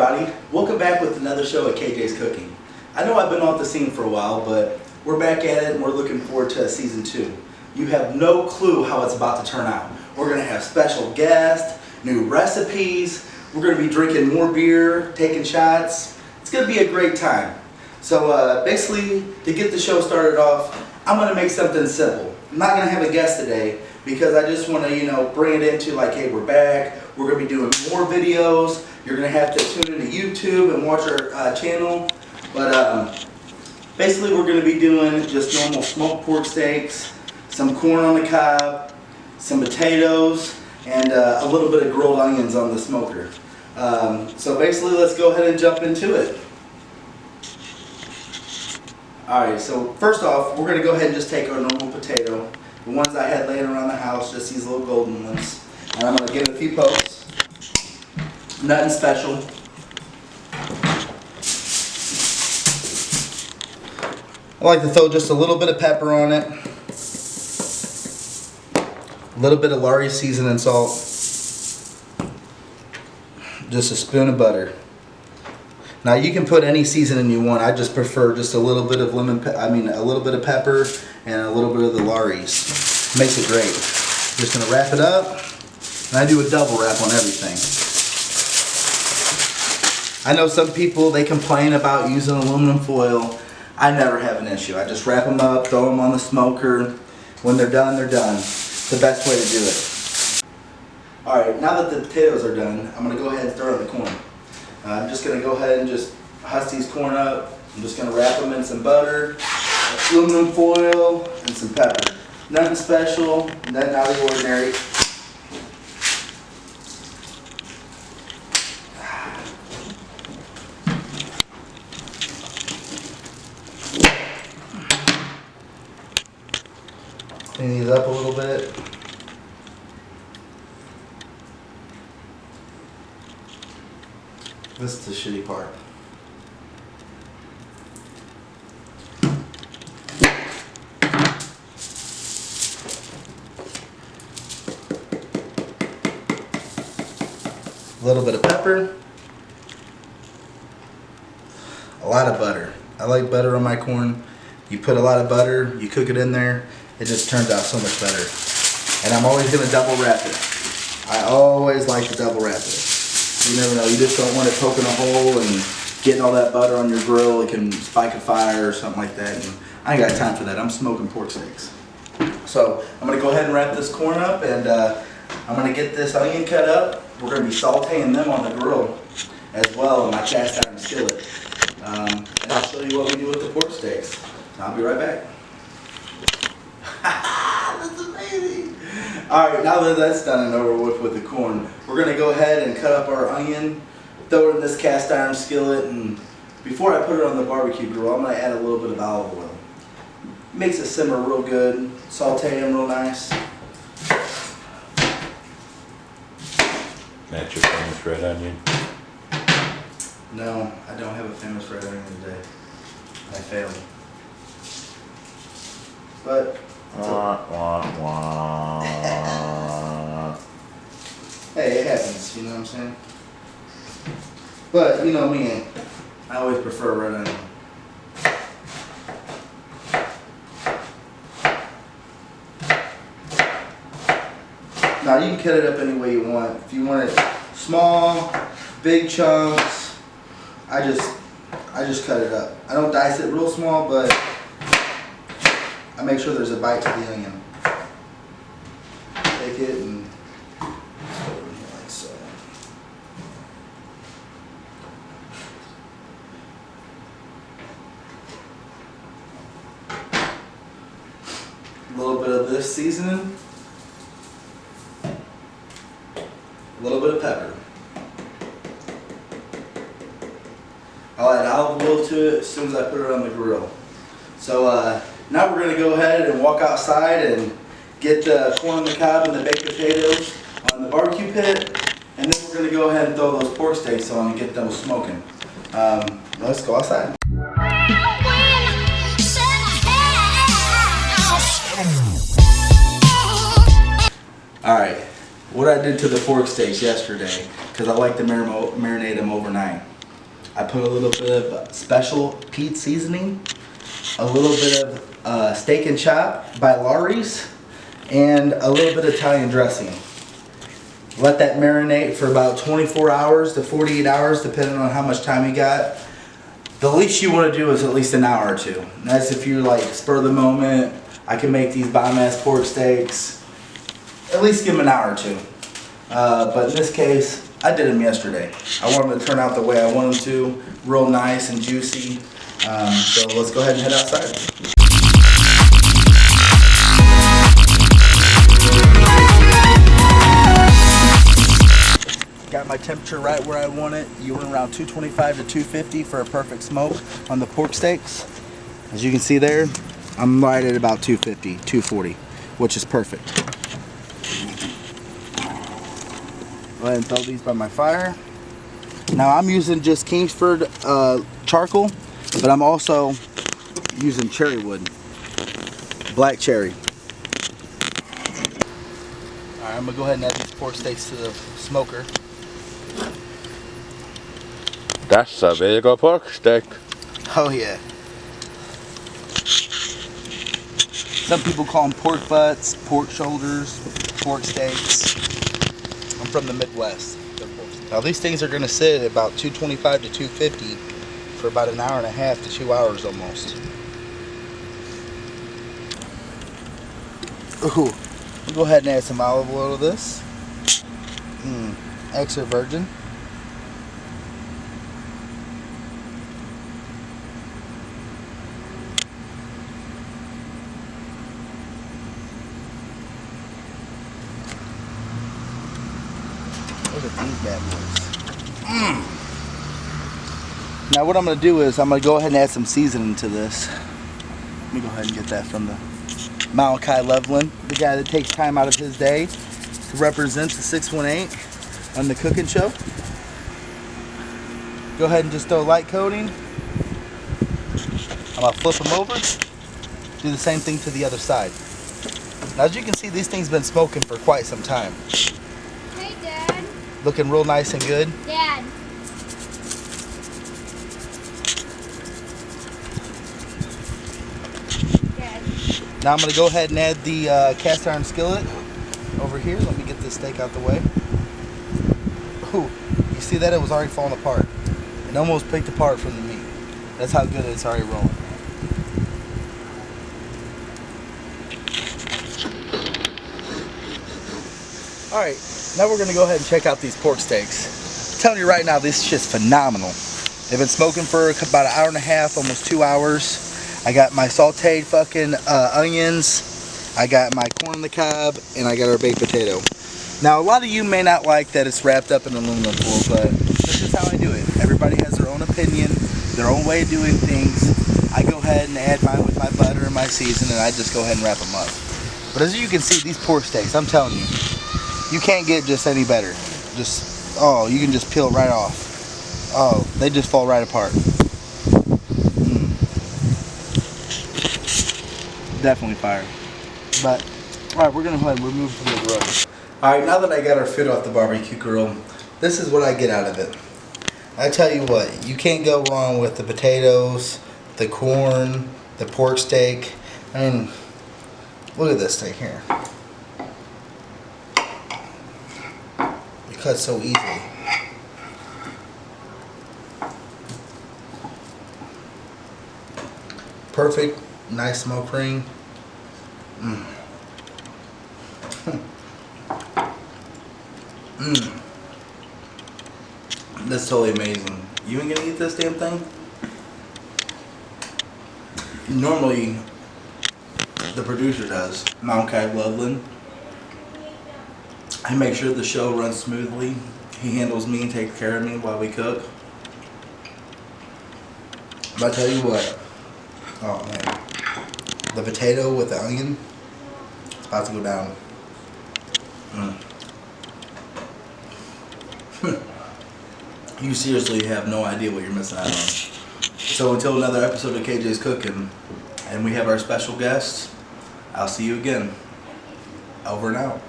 everybody, welcome back with another show at KJ's Cooking. I know I've been off the scene for a while, but we're back at it and we're looking forward to season 2. You have no clue how it's about to turn out. We're going to have special guests, new recipes, we're going to be drinking more beer, taking shots. It's going to be a great time. So basically, to get the show started off, I'm going to make something simple. I'm not going to have a guest today because I just want to, bring it into like, hey, we're back. We're going to be doing more videos. You're going to have to tune into YouTube and watch our channel. But basically, we're going to be doing just normal smoked pork steaks, some corn on the cob, some potatoes, and a little bit of grilled onions on the smoker. So basically, let's go ahead and jump into it. Alright, so first off, we're going to go ahead and just take our normal potato, the ones I had laying around the house, just these little golden ones, and I'm going to give it a few pokes. Nothing special. I like to throw just a little bit of pepper on it, a little bit of Lawry seasoning salt, just a spoon of butter. Now you can put any seasoning you want. I just prefer just a little bit of a little bit of pepper and a little bit of the Lawry's. Makes it great. Just gonna wrap it up, and I do a double wrap on everything. I know some people, they complain about using aluminum foil. I never have an issue. I just wrap them up, throw them on the smoker. When they're done, they're done. It's the best way to do it. Alright, now that the potatoes are done, I'm gonna go ahead and throw in the corn. I'm just going to go ahead and just husk these corn up. I'm just going to wrap them in some butter, aluminum foil, and some pepper. Nothing special, nothing out of the ordinary. Clean these up a little bit. This is the shitty part. A little bit of pepper. A lot of butter. I like butter on my corn. You put a lot of butter, you cook it in there, it just turns out so much better. And I'm always going to double wrap it. I always like to double wrap it. You never know, you just don't want it poking a hole and getting all that butter on your grill. It can spike a fire or something like that. And I ain't got time for that. I'm smoking pork steaks. So I'm going to go ahead and wrap this corn up, and I'm going to get this onion cut up. We're going to be sauteing them on the grill as well in my cast iron skillet. And I'll show you what we do with the pork steaks. I'll be right back. That's amazing. Alright, now that that's done and over with the corn, we're going to go ahead and cut up our onion, throw it in this cast iron skillet, and before I put it on the barbecue grill, I'm going to add a little bit of olive oil. Makes it simmer real good, saute them real nice. That's your famous red onion? No, I don't have a famous red onion today. I failed. But hey, it happens, you know what I'm saying? But you know me, I always prefer red onion. Now you can cut it up any way you want. If you want it small, big chunks, I just cut it up. I don't dice it real small, but I make sure there's a bite to the onion. Take it and put it in here like so. A little bit of this seasoning. A little bit of pepper. I'll add olive oil to it as soon as I put it on the grill. So now we're going to go ahead and walk outside and get the corn on the cob and the baked potatoes on the barbecue pit, and then we're going to go ahead and throw those pork steaks on and get those smoking. Let's go outside. Alright, what I did to the pork steaks yesterday, because I like to marinate them overnight. I put a little bit of special Pete seasoning, a little bit of steak and chop by Lawry's, and a little bit of Italian dressing. Let that marinate for about 24 hours to 48 hours, depending on how much time you got. The least you want to do is at least an hour or two. And that's if you like spur of the moment. I can make these bomb-ass pork steaks. At least give them an hour or two. But in this case, I did them yesterday. I want them to turn out the way I want them to. Real nice and juicy. So let's go ahead and head outside. Got my temperature right where I want it. You want around 225 to 250 for a perfect smoke on the pork steaks. As you can see there, I'm right at about 250, 240, which is perfect. Go ahead and throw these by my fire. Now I'm using just Kingsford charcoal, but I'm also using cherry wood, black cherry. All right, I'm gonna go ahead and add these pork steaks to the smoker. That's a big old pork steak. Oh yeah. Some people call them pork butts, pork shoulders, pork steaks. I'm from the Midwest. Now these things are going to sit at about 225 to 250 for about an hour and a half to 2 hours almost. Ooh, we'll go ahead and add some olive oil to this. Extra virgin. Look at these bad boys. Now what I'm going to do is I'm going to go ahead and add some seasoning to this. Let me go ahead and get that from the Malachi Loveland, the guy that takes time out of his day to represent the 618 on the cooking show. Go ahead and just throw a light coating. I'm going to flip them over. Do the same thing to the other side. Now as you can see, these things been smoking for quite some time. Hey, Dad. Looking real nice and good. Dad. Dad. Now I'm going to go ahead and add the cast iron skillet over here. Let me get this steak out the way. Ooh, you see that? It was already falling apart. It almost picked apart from the meat. That's how good it's already rolling. Alright, now we're going to go ahead and check out these pork steaks. I'm telling you right now, this shit's phenomenal. They've been smoking for about an hour and a half, almost 2 hours. I got my sauteed fucking onions. I got my corn on the cob, and I got our baked potato. Now, a lot of you may not like that it's wrapped up in aluminum foil, but this is how I do it. Everybody has their own opinion, their own way of doing things. I go ahead and add mine with my butter and my seasoning, and I just go ahead and wrap them up. But as you can see, these pork steaks, I'm telling you, you can't get just any better. Just, oh, you can just peel right off. Oh, they just fall right apart. Definitely fire. But, alright, we're going to go ahead and remove from the grill. Alright, now that I got our food off the barbecue grill, this is what I get out of it. I tell you what, you can't go wrong with the potatoes, the corn, the pork steak. I mean, look at this thing here. It cuts so easily. Perfect, nice smoke ring. That's totally amazing. You ain't gonna eat this damn thing? Normally, the producer does, Malachi Loveland. I make sure the show runs smoothly. He handles me and takes care of me while we cook. But I tell you what, oh man, the potato with the onion, it's about to go down. You seriously have no idea what you're missing out on. So until another episode of KJ's Cooking, and we have our special guest, I'll see you again. Over and out.